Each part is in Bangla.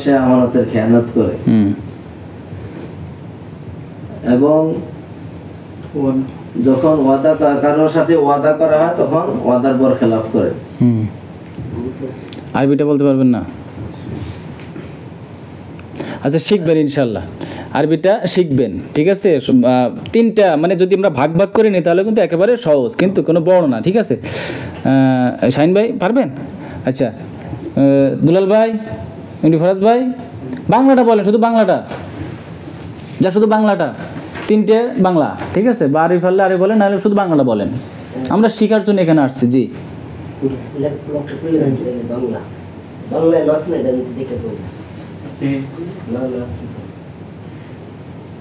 সে আমানতের খেয়ানত করে এবং যখন ওয়াদা কারোর সাথে ওয়াদা করা হয় তখন ওয়াদার বরখেলাপ করে। আরবিটা বলতে পারবেন না? আচ্ছা, শিখবেন ইনশাল্লাহ, আরবিটা শিখবেন, ঠিক আছে? তিনটা মানে যদি আমরা ভাগ ভাগ করে নিই তাহলে কিন্তু একেবারে সহজ, কিন্তু কোনো বড় না, ঠিক আছে? শাহিন ভাই পারবেন? আচ্ছা, দুলাল ভাই, ফরাজ ভাই, বাংলাটা বলেন, শুধু বাংলাটা, যা শুধু বাংলাটা, তিনটে বাংলা, ঠিক আছে? বা আরবি পারলে আরবি বলেন, নাহলে শুধু বাংলাটা বলেন, আমরা শেখার জন্য এখানে আসছি। জি,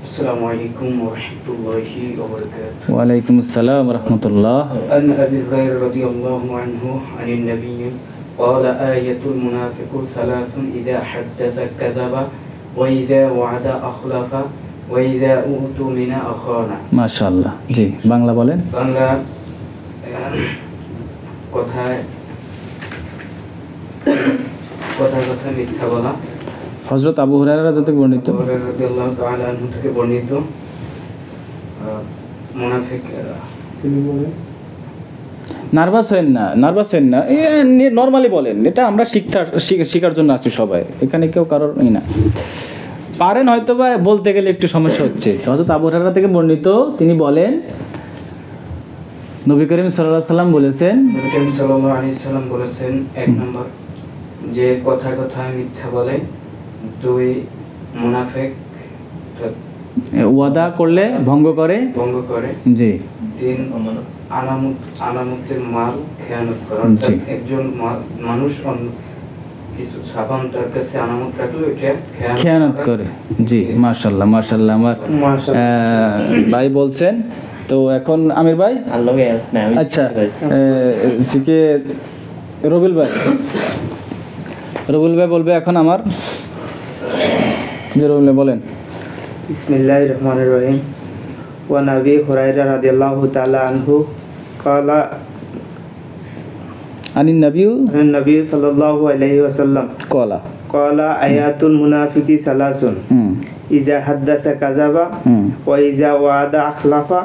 السلام عليكم ورحمة الله وبركاته. وعليكم السلام ورحمة الله. عن أبي هريرة رضي الله عنه عن النبي قال آية المنافق ثلاث إذا حدث كذب وإذا وعد أخلف وإذا أؤتمن أخان. ما شاء الله. জি, বাংলা বলেন। বাংলা কথায় মিথ্যা বলা। হযরত আবু হুরায়রা রাদিয়াল্লাহু বর্ণিত, রাদিয়াল্লাহু তাআলা আনহু থেকে বর্ণিত, মুনাফিক তিনি বলেন, নার্ভাস হয়েন না, নরমালি বলেন, এটা আমরা শিখার জন্য আসছি সবাই, এখানে কেউ কারোর না পারেন হয়তো বা বলতে গেলে একটু সমস্যা হচ্ছে। হযরত আবু হুরায়রা থেকে বর্ণিত, তিনি বলেন নবী করিম সাল্লাল্লাহু আলাইহি সাল্লাম বলেছেন, নবী করিম সাল্লাল্লাহু আলাইহি সাল্লাম বলেছেন, এক নম্বর যে কথায় মিথ্যা বলে, দুই মুনাফিক ওয়াদা করলে ভঙ্গ করে, জি, তিন আলামতের মাল খেয়ানত করে। একজন মানুষ কিছু সাবান তার কাছে আলামত রাখলে এটা খেয়ানত করে। জি, মাশাআল্লাহ মাশাআল্লাহ, আমার ভাই বলছেন। তো এখন আমির ভাই, আচ্ছা, সিকে রবিউল ভাই বলবে এখন আমার, যে রবিউল ভাই বলেন। বিসমিল্লাহির রহমানির রহিম। ওয়া নবী হুরায়রা রাদিয়াল্লাহু তাআলা আনহু ক্বালা আনিন নবী সাল্লাল্লাহু আলাইহি ওয়াসাল্লাম ক্বালা আয়াতুল মুনাফিকি সালাসুন ইজা হাদাসা কাযাবা ওয়া ইজা ওয়াদা আখলাফা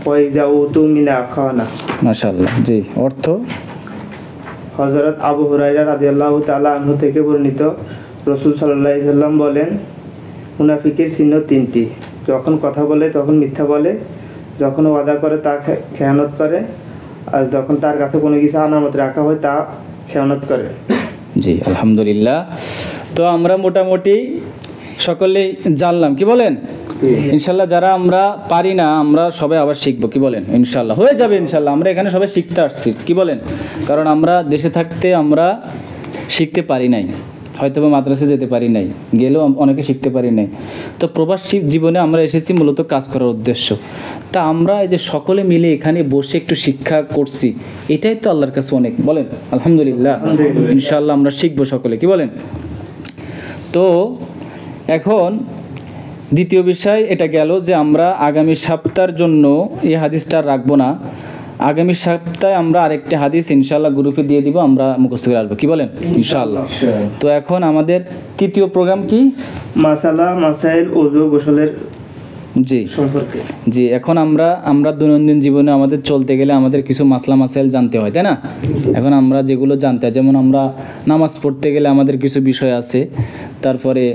ওয়া ইজা উতুমিনা খানা। মাশাআল্লাহ। জি, অর্থ হযরত আবু হুরায়রা রাদিয়াল্লাহু তাআলা আনহু থেকে বর্ণিত, রাসূল সাল্লাল্লাহু আলাইহি ওয়াসাল্লাম বলেন, মুনাফিকের চিহ্ন তিনটি: যখন কথা বলে তখন মিথ্যা বলে, যখন ওয়াদা করে তা খেয়ানত করে, আর যখন তার কাছে কোনো কিছু আনামত রাখা হয় তা খেয়ানত করে। জি, আলহামদুলিল্লাহ। তো আমরা মোটামুটি সকলেই জানলাম, কি বলেন? ইনশাল্লাহ যারা আমরা পারি না, আমরা সবাই আবার শিখবো, কি বলেন? ইনশাল্লাহ হয়ে যাবে, ইনশাল্লাহ। আমরা এখানে সবাই শিখতে আসছি, কি বলেন? কারণ আমরা দেশে থাকতে আমরা শিখতে পারি নাই, হয়তো বা মাদ্রাসায় যেতে পারি নাই, গেলেও অনেকে শিখতে পারি নাই। তো প্রবাসী জীবনে আমরা এসেছি মূলত কাজ করার উদ্দেশ্য। তা আমরা এই যে সকলে মিলে এখানে বসে একটু শিক্ষা করছি, এটাই তো আল্লাহর কাছে অনেক, বলেন? আলহামদুলিল্লাহ। ইনশাআল্লাহ আমরা শিখবো সকলে, কি বলেন? তো এখন দ্বিতীয় বিষয় এটা গেল যে আমরা আগামী সপ্তাহের জন্য এই হাদিসটা রাখবো না, আগামী সপ্তাহে আমরা আরেকটি হাদিস ইনশাআল্লাহ গ্রুপে দিয়ে দিব, আমরা মুখস্থ করে আসবো, কি বলেন? ইনশাআল্লাহ। তো এখন আমাদের তৃতীয় প্রোগ্রাম কি? মাসাইল ওযু গোসলের জি সম্পর্কে। জি, এখন আমরা দৈনন্দিন জীবনে আমাদের চলতে গেলে আমাদের কিছু মাসলা মাসাইল জানতে হয়, তাই না? এখন আমরা যেগুলো জানতে হয়, যেমন আমরা নামাজ পড়তে গেলে আমাদের কিছু বিষয় আছে, তারপরে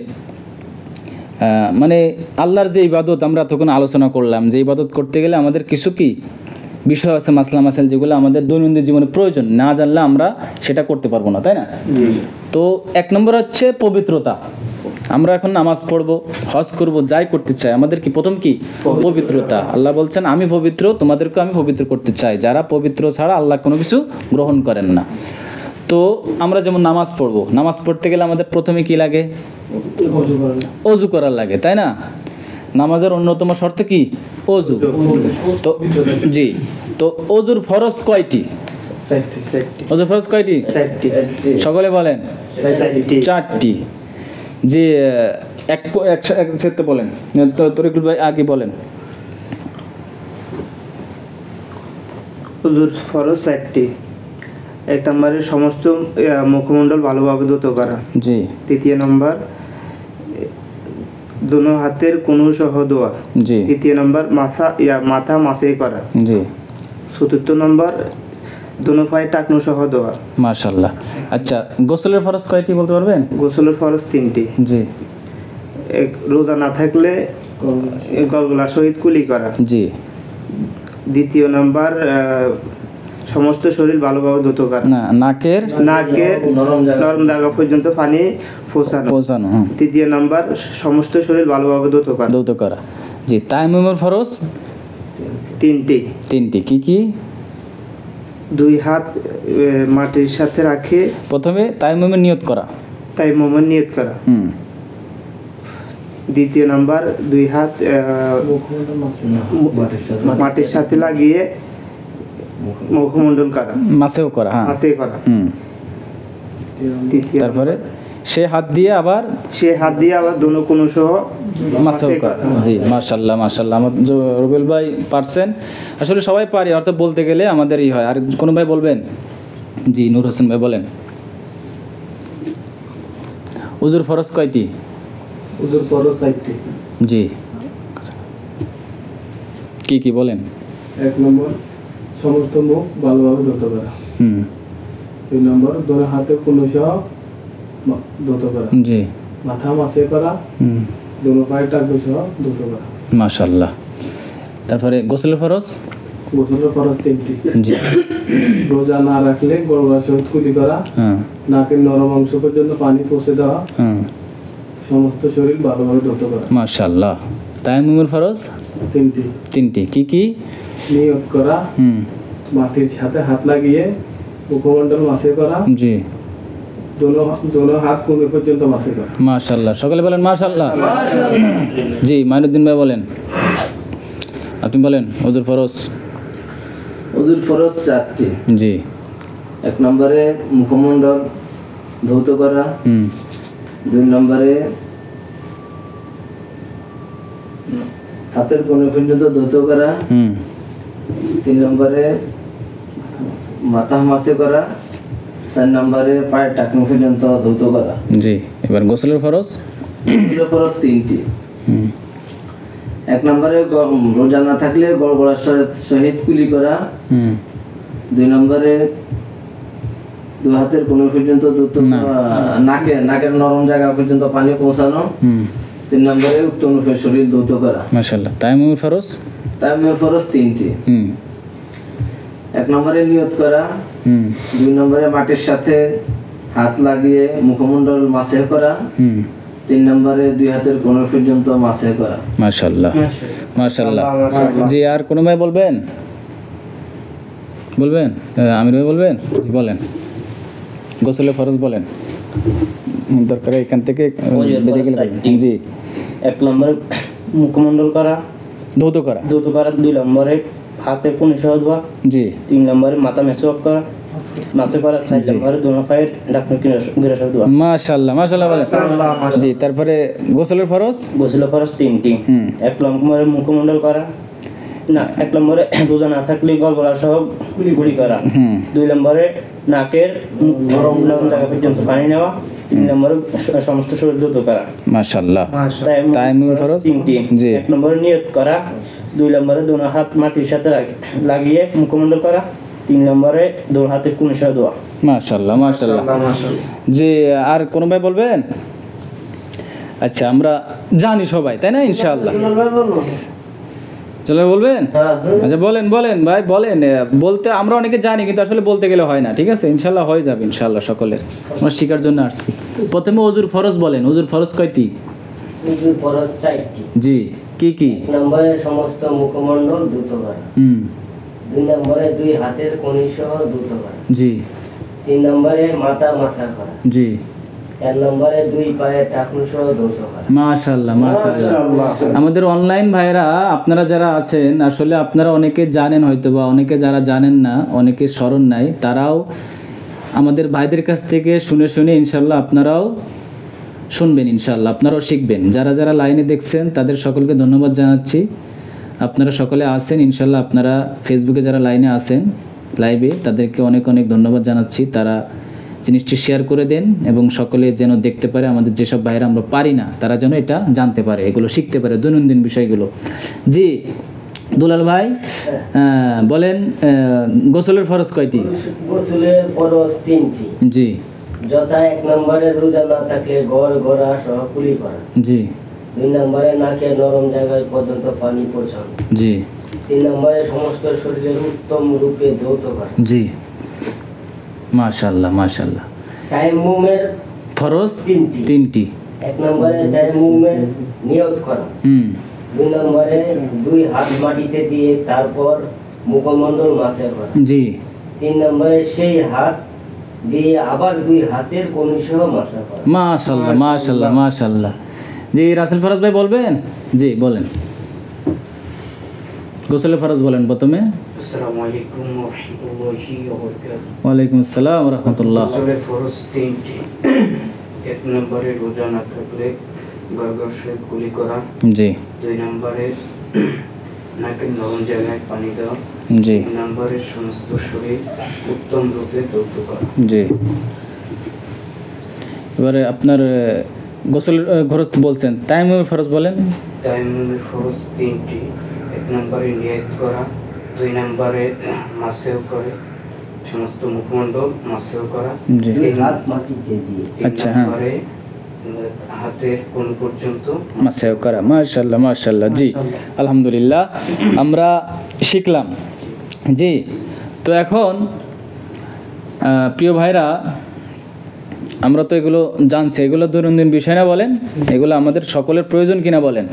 মানে আল্লাহর যে ইবাদত আমরা তখন আলোচনা করলাম, যে ইবাদত করতে গেলে আমাদের কিছু কি বিষয় আছে, মাসলা মাসাইল, যেগুলো আমাদের দৈনন্দিন জীবনে প্রয়োজন, না জানলে আমরা সেটা করতে পারবো না, তাই না? তো এক নম্বর হচ্ছে পবিত্রতা। আমরা এখন নামাজ পড়বো, হজ করব, যাই করতে চাই, আমাদের কি প্রথম কি? পবিত্রতা। আল্লাহ বলছেন, আমি পবিত্র, তোমাদেরকে আমি পবিত্র করতে চাই। যারা পবিত্র ছাড়া আল্লাহ কোনো কিছু গ্রহণ করেন না। তো আমরা যেমন নামাজ পড়বো, নামাজ পড়তে গেলে আমাদের প্রথমে কি লাগে? অজু করার লাগে, তাই না? নামাজের অন্যতম শর্ত কি? অজু। তো জি, তো অজুর ফরজ কয়টি? অজুর ফরজ কয়টি? সকলে বলেন। 4টি। জি, একসাথে বলেন। তো তরিকুল ভাই আগে বলেন। ওযুর ফরজ 4টি। এক নম্বরে সমস্ত মুখমণ্ডল ভালোভাবে ধুতে করা। জি। দ্বিতীয় নম্বর দোনো হাতের কনুই সহ ধোয়া। জি তৃতীয় নম্বর মাথা মাসে করা। জি চতুর্থ নম্বর দোনো পায়ে টাকনু সহ ধোয়া। মাশাআল্লাহ। আচ্ছা, গোসলের ফরজ কয়টি বলতে পারবেন? গোসলের ফরজ 3টি। জি রোজা না থাকলে গলগলার সহিত কুলি করা। জি দ্বিতীয় নাম্বার সমস্ত শরীর ভালোভাবে ধুত করা। না, নাকের নরম নরম জায়গা পর্যন্ত পানি পৌঁছানো। পৌঁছানো। হ্যাঁ, তৃতীয় নাম্বার সমস্ত শরীর ভালোভাবে ধুত করা। দৌত করা। জি, তায়াম্মুমের ফরজ 3টি। কি কি? 2 হাত মাটির সাথে রাখে প্রথমে তায়াম্মুমের নিয়ত করা। তায়াম্মুমের নিয়ত করা। দ্বিতীয় নাম্বার 2 হাত মাটির সাথে লাগিয়ে মুখমণ্ডল করা। মাসেও করা। হ্যাঁ, মাসে করা। তৃতীয় তারপরে সে হাত দিয়ে আবার দোনো কোনো সহ মাসেও করা। জি, মাশাআল্লাহ মাশাআল্লাহ। আমার রবিউল ভাই পারছেন, আসলে সবাই পারি, অর্থাৎ বলতে গেলে আমাদের হয়। আর কোনো ভাই বলবেন? জি, নূর হোসেন ভাই বলেন। উজুর ফরজ কয়টি? উজুর ফরজ 4টি। জি, কি বলেন? 1 নম্বর সমস্ত মুখ ভালোভাবে ধুতে করা। 2 নম্বর দোনো হাতে কনুই সহ ধুতে করা। জি, মাথা মাসে করা। দোনো পায়ে টাকনু সহ ধুতে করা। মাশাআল্লাহ। তারপরে গোসলের ফরজ? গোসলের ফরজ 3টি। জি, রোজা না রাখলে গলগলার সহিত কুলি করা। নাকের নরম অংশ পর্যন্ত পানি পৌঁছে দেওয়া। সমস্ত শরীর ভালোভাবে ধুতে করা। মাশাআল্লাহ। তায়াম্মুমের ফরজ 3টি। কি? নিয়ত করা। মাটির সাথে হাত লাগিয়ে মুখমণ্ডল মাসে করা। জি, দোনো হাত কনুই পর্যন্ত মাসে করা। মাশাআল্লাহ। সকলে বলেন মাশাআল্লাহ। জি, মাইনুদ্দিন ভাই বলেন, আপনি বলেন ওযুর ফরজ। ওযুর ফরজ 4টি। জি, 1 নম্বরে মুখমণ্ডল ধৌত করা। 2 নম্বরে হাতের কোণে পর্যন্ত ধৌত করা। 3 নম্বরে মাথা মাসে করা। 4 নম্বরে পায়ের টাকনু পর্যন্ত ধৌত করা। জি, এবার গোসলের ফরজ? গোসলের ফরজ 3টি। 1 নম্বরে রোজা না থাকলে গড়গড়ার সহিত কুলি করা। 2 নম্বরে 2 হাতের কোণে পর্যন্ত ধৌত, নাকের নরম জায়গা পর্যন্ত পানি পৌঁছানো। 3 নম্বরে উত্তম রূপে শরীর ধৌত করা। মাশাআল্লাহ। তায়াম্মুমের ফরজ? তায়াম্মুমের ফরজ 3টি। 1 নম্বরে নিয়ত করা। 2 নম্বরে মাটির সাথে হাত লাগিয়ে মুখমণ্ডল মাসে করা। 3 নম্বরে 2 হাতের কোণ পর্যন্ত মাসে করা। মাশাআল্লাহ মাশাআল্লাহ। জি, আর কোনো ভাই বলবেন? আমির ভাই বলবেন? জি, বলেন। গোসলের ফরজ বলেন, দরকার এখান থেকে বেরিয়ে গেলে বলেন। জি, 1 নম্বরে মুখমণ্ডল করা, ধৌত করা। 2 নম্বরে হাতে কনুই সহ ধোয়া। জি, 3 নম্বরে মাথা মেসওয়াক করা, মাসে করা। 4 নম্বরে দোনো পায়ের টাকনু গিরা সহ ধোয়া। মাশাআল্লাহ মাশাআল্লাহ বলেন। জি, তারপরে গোসলের ফরজ? গোসলের ফরজ 3টি। 1 নম্বরে মুখমণ্ডল করা। 1 নম্বরে রোজা না থাকলে গলগলা সহ কুলি করা। 2 নম্বরে নাকের নরম জায়গা পর্যন্ত পানি নেওয়া। 3 নম্বরে সমস্ত শরীর ধৌত করা। মাশাআল্লাহ। তায়াম্মুমের ফরজ 3টি। জি, 1 নম্বরে নিয়ত করা। 2 নম্বরে দোনো হাত মাটির সাথে লাগিয়ে মুখমণ্ডল করা। 3 নম্বরে দোনো হাতে কনুই সহ ধোয়া। মাশাআল্লাহ মাশাআল্লাহ। জি, আর কোনো ভাই বলবেন? আচ্ছা, আমরা জানি সবাই, তাই না? ইনশাআল্লাহ চলে বলবেন? আচ্ছা, বলেন ভাই বলেন। বলতে আমরা অনেকে জানি, কিন্তু আসলে বলতে গেলে হয় না। ঠিক আছে, ইনশাআল্লাহ হয়ে যাবে ইনশাআল্লাহ। সকলের আমরা শিখার জন্য আসছি। প্রথমে ওযুর ফরজ বলেন। ওযুর ফরজ কয়টি? ওযুর ফরজ 4টি। জি, কি? 1 নম্বরে সমস্ত মুখমণ্ডল ধুত করা। 2 নম্বরে 2 হাতের কনুই সহ ধুত করা। জি, 3 নম্বরে মাথা মাসা করা। জি, 4 নম্বরে 2 পায়ের টাকনু সহ ধৌত করা। মাশাআল্লাহ মাশাআল্লাহ। আমাদের অনলাইন ভাইরা, আপনারা যারা আছেন, আসলে আপনারা অনেকে জানেন হয়তো, বা অনেকে যারা জানেন না, অনেকে স্মরণ নাই, তারাও আমাদের ভাইদের কাছ থেকে শুনে ইনশাআল্লাহ আপনারাও শুনবেন, ইনশাআল্লাহ আপনারাও শিখবেন। যারা লাইনে দেখছেন তাদের সকলকে ধন্যবাদ জানাচ্ছি। আপনারা সকলে আছেন ইনশাআল্লাহ। আপনারা ফেসবুকে যারা লাইনে আছেন লাইভে, তাদেরকে অনেক ধন্যবাদ জানাচ্ছি। তারা জিনিসটি শেয়ার করে দেন এবং সকলে যেন দেখতে পারে, আমাদের যেসব ভাইরা আমরা পারি না তারা যেন এটা জানতে পারে, এগুলো শিখতে পারে, দৈনন্দিন বিষয়গুলো। জি দুলাল ভাই বলেন, গোসলের ফরজ কয়টি? গোসলের ফরজ 3টি। জি যথা 1 নম্বরে রোজা না থাকলে গড় গড়া সহ কুলি করা। জি 2 নম্বরে নাকে নরম জায়গায় পর্যন্ত পানি পৌঁছানো। জি 3 নম্বরে সমস্ত শরীরের উত্তম রূপে ধৌত করা। জি মাশাআল্লাহ মাশাআল্লাহ। তায়াম্মুমের ফরজ 3টি। 3টি। 1 নম্বরে তায়াম্মুমের নিয়ত করা। 2 নম্বরে 2 হাত মাটিতে দিয়ে তারপর মুখমণ্ডল মাথা করা। জি 3 নম্বরে সেই হাত দিয়ে আবার 2 হাতের কনুই সহ মাথা করা। মাশাআল্লাহ মাশাআল্লাহ মাশাআল্লাহ। জি রাসেল ফরজ ভাই বলবেন? জি বলেন, গোসলের ফরজ বলেন প্রথমে। আসসালামু আলাইকুম ওয়া রাহমাতুল্লাহি ওয়া বারাকাতুহু। ওয়ালাইকুম আসসালাম ওয়া রাহমাতুল্লাহ। গোসলের ফরজ 3টি। 1 নম্বরে রোজা না থাকলে গড়গড় সহিত কুলি করা। জি 2 নম্বরে নাকের নরম জায়গায় পানি দেওয়া। জি 3 নম্বরে সমস্ত শরীর উত্তম রূপে ধৌত করা। জি এবারে আপনার গোসলের ফরজ বলছেন, তায়াম্মুমের ফরজ বলেন। তায়াম্মুমের ফরজ 3টি। 1 নম্বরে নিয়ত করা। 2 নম্বরে মাসেও করে সমস্ত মুখমণ্ডল মাসেও করা। জি 2 হাত মাটিতে দিয়ে। 3 আচ্ছা, হ্যাঁ। নম্বরে হাতের কোন পর্যন্ত মাসেও করা। মাশাআল্লাহ মাশাআল্লাহ। জি আলহামদুলিল্লাহ আমরা শিখলাম। জি তো এখন প্রিয় ভাইরা, আমরা তো এগুলো জানছি, এগুলো দৈনন্দিন বিষয় না বলেন, এগুলো আমাদের সকলের প্রয়োজন কিনা বলেন।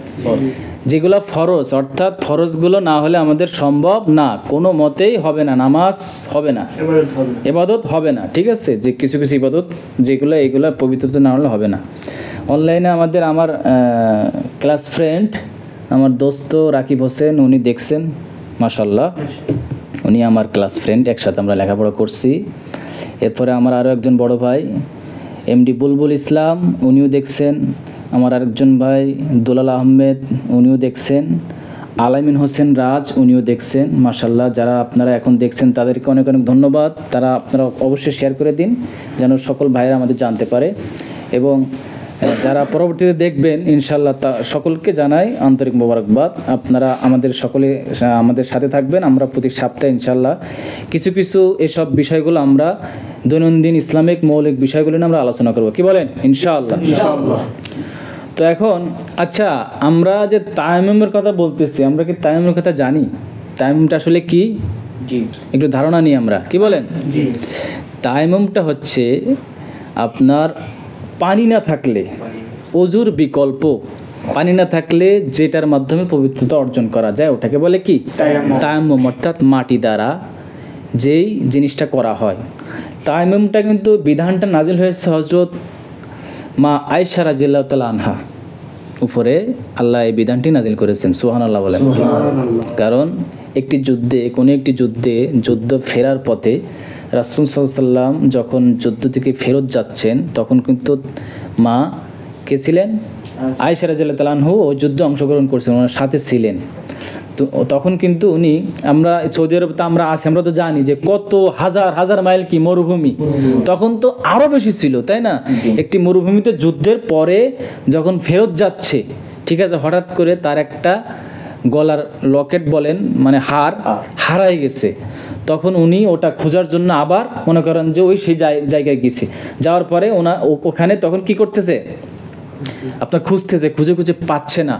যেগুলো ফরজ, অর্থাৎ ফরজগুলো না হলে আমাদের সম্ভব না, কোনো মতেই হবে না, নামাজ হবে না, ইবাদত হবে না। ঠিক আছে, যে কিছু কিছু ইবাদত যেগুলো এগুলো পবিত্রতা না হলে হবে না। অনলাইনে আমার ক্লাস ফ্রেন্ড, আমার দোস্ত রাকিব হোসেন, উনি দেখছেন মাশাআল্লাহ, উনি আমার ক্লাস ফ্রেন্ড, একসাথে আমরা লেখাপড়া করছি। এরপরে আমার আরও একজন বড় ভাই এমডি বুলবুল ইসলাম, উনিও দেখছেন। আমার আরেকজন ভাই দুলাল আহমেদ, উনিও দেখছেন। আলামিন হোসেন রাজ, উনিও দেখছেন। মাশাআল্লাহ, যারা আপনারা এখন দেখছেন তাদেরকে অনেক অনেক ধন্যবাদ। তারা আপনারা অবশ্যই শেয়ার করে দিন যেন সকল ভাইয়েরা আমাদের জানতে পারে, এবং যারা পরবর্তীতে দেখবেন ইনশাআল্লাহ তা সকলকে জানাই আন্তরিক মোবারকবাদ। আপনারা আমাদের সাথে থাকবেন। আমরা প্রতি সপ্তাহে ইনশাআল্লাহ কিছু কিছু এসব বিষয়গুলো আমরা দৈনন্দিন ইসলামিক মৌলিক বিষয়গুলো নিয়ে আমরা আলোচনা করব, কি বলেন? ইনশাআল্লাহ। তো এখন আচ্ছা, আমরা যে তায়াম্মুমের কথা বলতেছি, আমরা কি তায়াম্মুমের কথা জানি? তায়াম্মুমটা আসলে কি? জি একটু ধারণা নিই আমরা, কি বলেন? জি তায়াম্মুমটা হচ্ছে আপনার পানি না থাকলে, ওযুর বিকল্প পানি না থাকলে যেটার মাধ্যমে পবিত্রতা অর্জন করা যায় ওটাকে বলে কি? তায়াম্মুম। অর্থাৎ মাটি দ্বারা যেই জিনিসটা করা হয়। তায়াম্মুমটা কিন্তু বিধানটা নাজিল হয়েছে হযরত মা আয়েশা রাদিয়াল্লাহু তাআলা আনহা উপরে আল্লাহ এই বিধানটি নাজিল করেছেন। সুবহানাল্লাহ বলেন। কারণ কোনো একটি যুদ্ধ ফেরার পথে রাসূল সাল্লাল্লাহু আলাইহি ওয়াসাল্লাম যখন যুদ্ধ থেকে ফেরত যাচ্ছেন, তখন কিন্তু মা কে ছিলেন? আয়েশা রাদিয়াল্লাহু তাআলা আনহা ওই যুদ্ধে অংশগ্রহণ করছেন, ওনার সাথে ছিলেন। তো তখন কিন্তু উনি, আমরা সৌদি আরব তো আমরা আছি, আমরা তো জানি যে কত হাজার হাজার মাইল কি মরুভূমি, তখন তো আরো বেশি ছিল, তাই না? একটি মরুভূমিতে যুদ্ধের পরে যখন ফেরত যাচ্ছে, ঠিক আছে, হঠাৎ করে তার একটা গলার লকেট বলেন মানে হার হারাই গেছে। তখন উনি ওটা খোঁজার জন্য আবার মনে করেন যে সেই জায়গায় গেছে, যাওয়ার পরে ওখানে তখন কি করতেছে, আপনার খুঁজতেছে, খুঁজে খুঁজে পাচ্ছে না।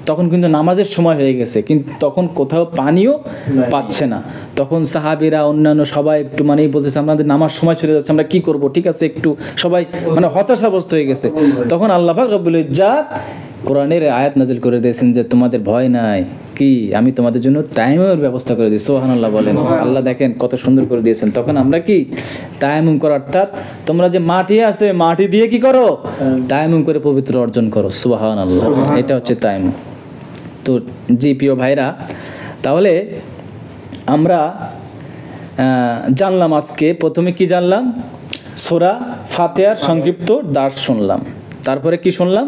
তখন কিন্তু নামাজের সময় হয়ে গেছে, কিন্তু তখন কোথাও পানিও পাচ্ছে না। তখন সাহাবীরা অন্যান্য সবাই একটু মানেই বলতেছে আমাদের নামাজ সময় চলে যাচ্ছে, আমরা কি করব? ঠিক আছে, একটু সবাই মানে হতাশাগ্রস্ত হয়ে গেছে। তখন আল্লাহ পাক রব্বুল ইজ্জাত কোরআনের আয়াত নাজিল করে দিয়েছেন যে তোমাদের ভয় নাই, কি আমি তোমাদের জন্য তায়াম্মুমের ব্যবস্থা করে দিই। সুবহানাল্লাহ বলেন। আল্লাহ দেখেন কত সুন্দর করে দিয়েছেন। তখন আমরা কি তায়াম্মুম করা, অর্থাৎ তোমরা যে মাটি আছে মাটি দিয়ে কি করো? তায়াম্মুম করে পবিত্র অর্জন করো। সুবহানাল্লাহ, এটা হচ্ছে তায়াম্মুম। তো জি প্রিয় ভাইরা, তাহলে আমরা জানলাম আজকে প্রথমে কি জানলাম? সূরা ফাতিহার সংক্ষিপ্ত দার্স শুনলাম। তারপরে কি শুনলাম?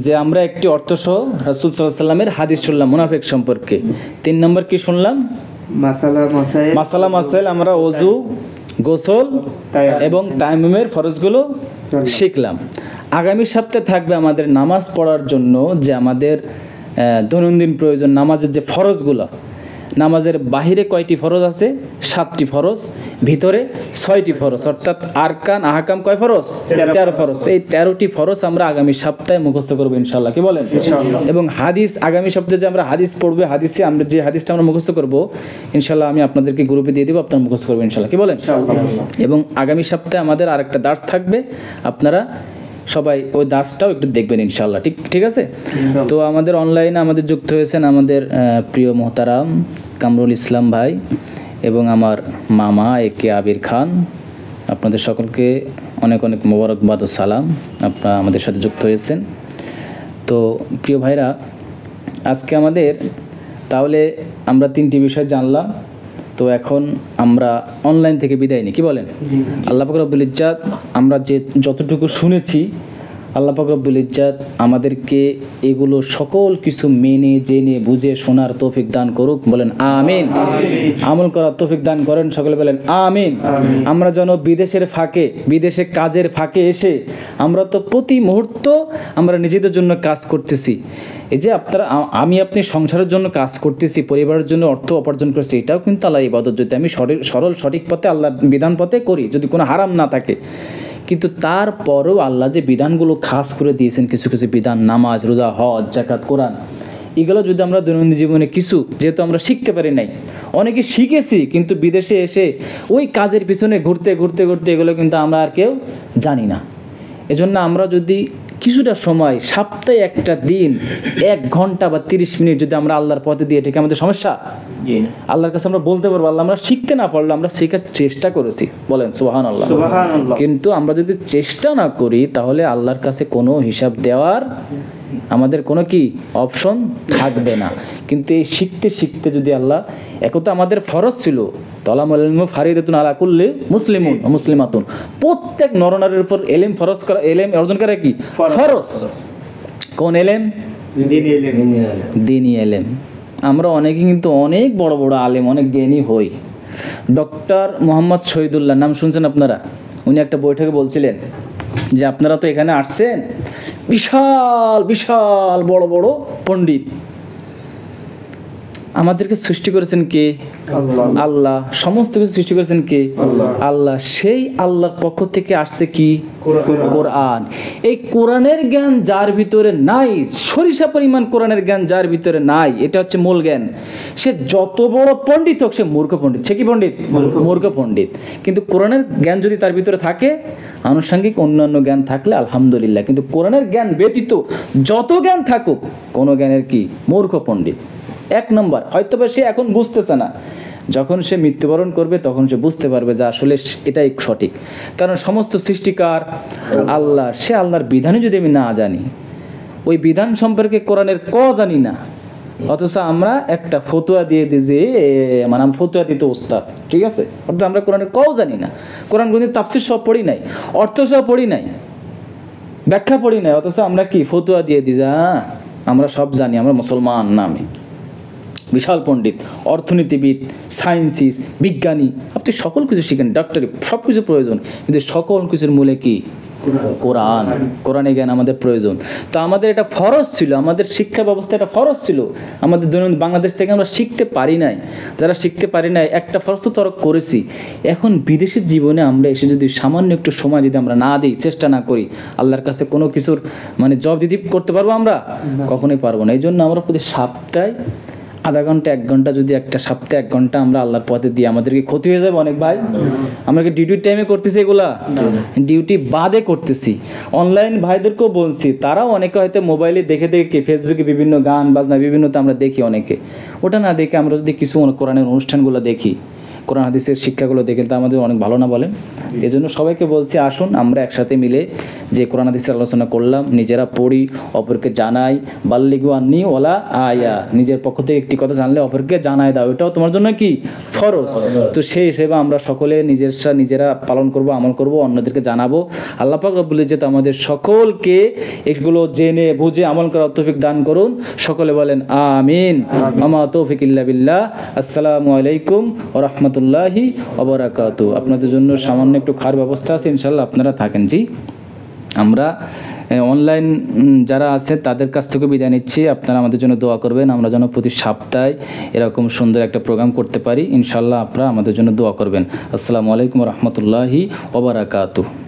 যে আমরা একটি অর্থসহ রাসূল সাল্লাল্লাহু আলাইহি ওয়াসাল্লামের হাদিস শুনলাম মুনাফিক সম্পর্কে। 3 নম্বর কি শুনলাম? মাসালা মাসাইল। আমরা ওযু, গোসল এবং তায়াম্মুমের ফরজগুলো শিখলাম। আগামী সপ্তাহে থাকবে আমাদের নামাজ পড়ার জন্য যে আমাদের দৈনন্দিন প্রয়োজন, নামাজের যে ফরজগুলো, নামাজের বাহিরে কয়টি ফরজ আছে? 7টি ফরজ, ভিতরে 6টি ফরজ, অর্থাৎ আরকান আহকাম কয় ফরজ? 13 ফরজ। এই 13টি ফরজ আমরা আগামী সপ্তাহে মুখস্থ করবো ইনশাআল্লাহ, কি বলেন? এবং হাদিস, আগামী সপ্তাহে যে আমরা হাদিস পড়বো, হাদিসে আমরা যে হাদিসটা আমরা মুখস্থ করবো ইনশাআল্লাহ আমি আপনাদেরকে গ্রুপে দিয়ে দেবো, আপনারা মুখস্থ করবেন ইনশাআল্লাহ, কি বলেন? এবং আগামী সপ্তাহে আমাদের আরেকটা দার্স থাকবে, আপনারা সবাই ওই দার্সটাও একটু দেখবেন ইনশাআল্লাহ, ঠিক আছে? তো আমাদের অনলাইনে আমাদের যুক্ত হয়েছেন আমাদের প্রিয় মোহতারাম কামরুল ইসলাম ভাই এবং আমার মামা একে আবির খান। আপনাদের সকলকে অনেক অনেক মোবারকবাদ ও সালাম, আপনারা আমাদের সাথে যুক্ত হয়েছেন। তো প্রিয় ভাইরা, আজকে আমাদের তাহলে আমরা 3টি বিষয় জানলাম। তো এখন আমরা অনলাইন থেকে বিদায় নিই, কি বলেন? আল্লাহ পাক রব্বুল ইজ্জাত আমরা যে যতটুকু শুনেছি, আল্লাহ পাক রব্বুল ইজ্জাত আমাদেরকে এগুলো সকল কিছু মেনে জেনে বুঝে শোনার তৌফিক দান করুক, বলেন আমিন। আমল করার তৌফিক দান করেন, সকলে বলেন আমিন। আমরা যেন বিদেশের ফাঁকে, বিদেশে কাজের ফাঁকে এসে, আমরা তো প্রতি মুহূর্ত আমরা নিজেদের জন্য কাজ করতেছি। এই যে আপনারা, আমি আপনি সংসারের জন্য কাজ করতেছি, পরিবারের জন্য অর্থ উপার্জন করছি, এটাও কিন্তু আল্লাহ ইবাদত। যদি আমি সরল সঠিক পথে, আল্লাহর বিধান পথে করি, যদি কোনো হারাম না থাকে, কিন্তু তারপরেও আল্লাহ যে বিধানগুলো খাস করে দিয়েছেন, কিছু কিছু বিধান, নামাজ, রোজা, হজ, যাকাত, কোরআন, এগুলো যদি আমরা দৈনন্দিন জীবনে কিছু, যেহেতু আমরা শিখতে পারি নাই, অনেকে শিখেছি কিন্তু বিদেশে এসে ওই কাজের পিছনে ঘুরতে ঘুরতে ঘুরতে এগুলো কিন্তু আমরা আর কেউ জানি না। এজন্য আমরা যদি কিছুটা সময়, সপ্তাহে একটা দিন 1 ঘন্টা বা 30 মিনিট যদি আমরা আল্লাহর পথে দিয়ে, এটা কি আমাদের সমস্যা? আল্লাহর কাছে আমরা বলতে পারবো, আল্লাহ আমরা শিখতে না পারলে আমরা শেখার চেষ্টা করেছি, বলেন সুবহানাল্লাহ। কিন্তু আমরা যদি চেষ্টা না করি তাহলে আল্লাহর কাছে কোনো হিসাব দেওয়ার আমাদের কোনো কি অপশন থাকবে না। কিন্তু এই শিখতে শিখতে যদি আল্লাহ, একথা আমাদের ফরজ ছিল, তলামুল ইলমু ফারিদাতুন আলা কুল্লি মুসলিমুন ওয়া মুসলিমাতুন, প্রত্যেক নরনারীর উপর এলেম ফরজ করা, এলেম অর্জন করা কি ফরজ। কোন এলেম? দ্বীনি এলেম। আমরা অনেকে কিন্তু অনেক বড় বড় আলেম, অনেক জ্ঞানী হই। ডক্টর মোহাম্মদ শহীদুল্লাহ নাম শুনছেন আপনারা? উনি একটা বৈঠকে বলছিলেন যে আপনারা তো এখানে আসছেন, বিশাল বিশাল বড় বড় পণ্ডিত, আমাদেরকে সৃষ্টি করেছেন কে? আল্লাহ। সমস্ত কিছু সৃষ্টি করেছেন কে? আল্লাহ। সেই আল্লাহর পক্ষ থেকে আসছে কি? কোরআন। এই কোরআনের জ্ঞান যার ভিতরে নাই, সরিষা পরিমাণ কোরআনের জ্ঞান যার ভিতরে নাই, এটা হচ্ছে মূল জ্ঞান। সে যত বড় পণ্ডিত হোক, সে মূর্খ পণ্ডিত। সে কি পণ্ডিত? মূর্খ পণ্ডিত। কিন্তু কোরআনের জ্ঞান যদি তার ভিতরে থাকে, আনুষঙ্গিক অন্যান্য জ্ঞান থাকলে আলহামদুলিল্লাহ, কিন্তু কোরআনের জ্ঞান ব্যতীত যত জ্ঞান থাকুক, কোনো জ্ঞানের কি? মূর্খ পণ্ডিত। 1 নম্বর, হয়তো বা সে এখন বুঝতেছে না, যখন সে মৃত্যুবরণ করবে তখন সে বুঝতে পারবে যে আসলে এটাই সঠিক। কারণ সমস্ত সৃষ্টিকার আল্লাহ, সে আল্লাহর বিধানই যদি আমি না জানি, ওই বিধান সম্পর্কে কোরআনের জানি না, অথচ আমরা একটা ফতোয়া দিয়ে দিই যে মানে আমি ফতোয়া দিতে ওস্তাদ, ঠিক আছে? অর্থাৎ আমরা কোরআনের জানি না, কোরআন গ্রন্থের তাফসীর সব পড়ি নাই, অর্থ সব পড়ি নাই, ব্যাখ্যা পড়ি নাই, অথচ আমরা কি ফতোয়া দিয়ে দিই যে আমরা সব জানি, আমরা মুসলমান নামে। বিশাল পণ্ডিত, অর্থনীতিবিদ, সায়েন্সিস্ট, বিজ্ঞানী, আপনি সকল কিছু শিখেন, ডাক্তারি, সব কিছু প্রয়োজন, কিন্তু সকল কিছুর মূলে কি? কোরআন। কোরআনে জ্ঞান আমাদের প্রয়োজন। তো আমাদের এটা ফরজ ছিল, আমাদের শিক্ষা ব্যবস্থা এটা ফরজ ছিল। আমাদের দৈনন্দিন বাংলাদেশ থেকে আমরা শিখতে পারি নাই, যারা শিখতে পারি নাই, একটা ফরজ তো তরক করেছি। এখন বিদেশের জীবনে আমরা এসে যদি সামান্য একটু সময় যদি আমরা না দিই, চেষ্টা না করি, আল্লাহর কাছে কোনো কিছুর মানে জবাবদিহি করতে পারবো আমরা? কখনোই পারবো না। এই জন্য আমরা প্রতি সপ্তাহে আধা ঘন্টা 1 ঘন্টা যদি একটা সপ্তাহে 1 ঘন্টা আমরা আল্লাহর পথে দিই, আমাদেরকে ক্ষতি হয়ে যাবে অনেক ভাই। আমরা কি ডিউটির টাইমে করতেছি এগুলা? ডিউটি বাদে করতেছি। অনলাইন ভাইদেরকেও বলছি, তারাও অনেকে হয়তো মোবাইলে দেখে দেখে, ফেসবুকে বিভিন্ন গান বাজনা বিভিন্ন তো আমরা দেখি অনেকে, ওটা না দেখে আমরা যদি কিছু কোরআনের অনুষ্ঠানগুলো দেখি, কোরআন হাদিসের শিক্ষাগুলো দেখে, তো আমাদের অনেক ভালো না বলেন? এই জন্য সবাইকে বলছি, আসুন আমরা একসাথে মিলে যে কোরআন হাদিসের আলোচনা করলাম, নিজেরা পড়ি, অপরকে জানাই। বাল্লিগু আন্নি ওয়ালা আয়া, নিজের পক্ষ থেকে একটি কথা জানলে অপরকে জানাই দাও, এটাও তোমার জন্য কি? ফরজ। তো সেই হিসেবে আমরা সকলে নিজেরা পালন করব, আমল করব, অন্যদেরকে জানাবো। আল্লাহ পাক রব্বুল ইজ্জত আমাদের সকলকে এগুলো জেনে বুঝে আমল করার তৌফিক দান করুন। সকলে বলেন আমিন। আমা তৌফিক ইল্লা বিল্লাহ। আসসালামু আলাইকুম ওয়া রাহমাতুল্লাহ। রহমতুল্লাহি ওয়া বারাকাতুহু। আপনাদের জন্য সামান্য একটু খাওয়ার ব্যবস্থা আছে, ইনশাল্লাহ আপনারা থাকেন। জি, আমরা অনলাইন যারা আছে তাদের কাছ থেকে বিদায় নিচ্ছি। আপনারা আমাদের জন্য দোয়া করবেন, আমরা যেন প্রতি সপ্তাহে এরকম সুন্দর একটা প্রোগ্রাম করতে পারি। ইনশাল্লাহ আপনারা আমাদের জন্য দোয়া করবেন। আসসালামু আলাইকুম রহমতুল্লাহি ওয়া বারাকাতুহু।